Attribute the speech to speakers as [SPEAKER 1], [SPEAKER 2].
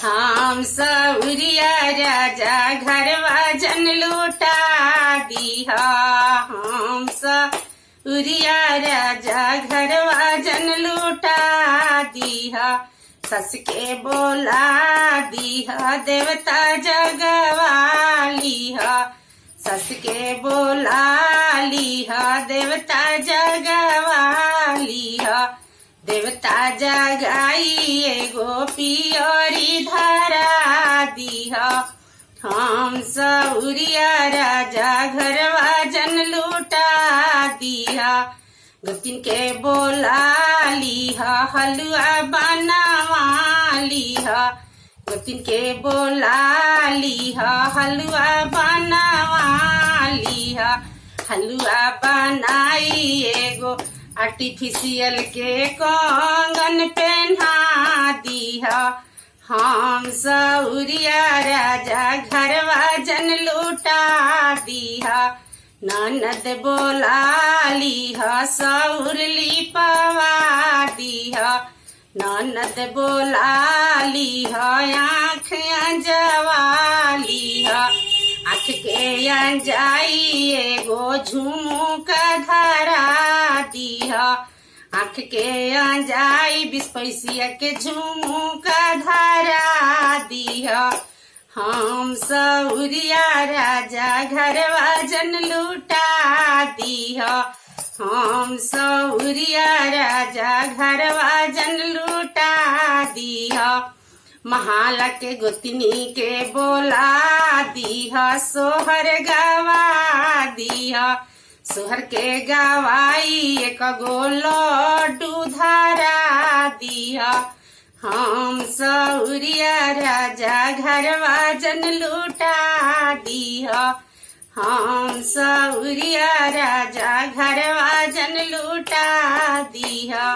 [SPEAKER 1] हम सौरिया राजा घरवा जन लूटा दीहा। हम सौरिया राजा घरवा जन लूटा दीहा। सस के बोला दीहा देवता जगवालीहा। सस के बोला लीहा देवता जगवालीहा। देवता जगाई एगो पियरी धरा दीहा। हम सौरिया राजा घरवा जन लूटा दीहा। गोतिन के बोला लीहा हलुआ बनवा लीहा। गोतिन के बोला लीहा हलुआ बनवा लीहा। हलुआ बनाई एगो आर्टिफिशियल के कंगन पहना दीहा। हम सौरिया राजा घरवा जन लूटा दीहा। ननद बोला लीहा सौर लिपवा दीहा। ननद बोला लीहा आँख अंजवा लीहा। आँख के अंजाई एगो झुमुका धरा दीहा। आँख के अंजाई 20 पैसिया के झुमुका धरा दीहा। हम सौरिया राजा घरवा जन लूटा दीहा। हम सौरिया राजा घरवा जन लूटा दीहा। महाला के गोतनी के बोला दीहा सोहर गवा दीहा। सोहर के गवाई एक गो लड्डू धरा दीहा। हम सौरिया राजा घरवा जन लूटा दीहा। हम सौरिया राजा घरवा जन लूटा दीहा।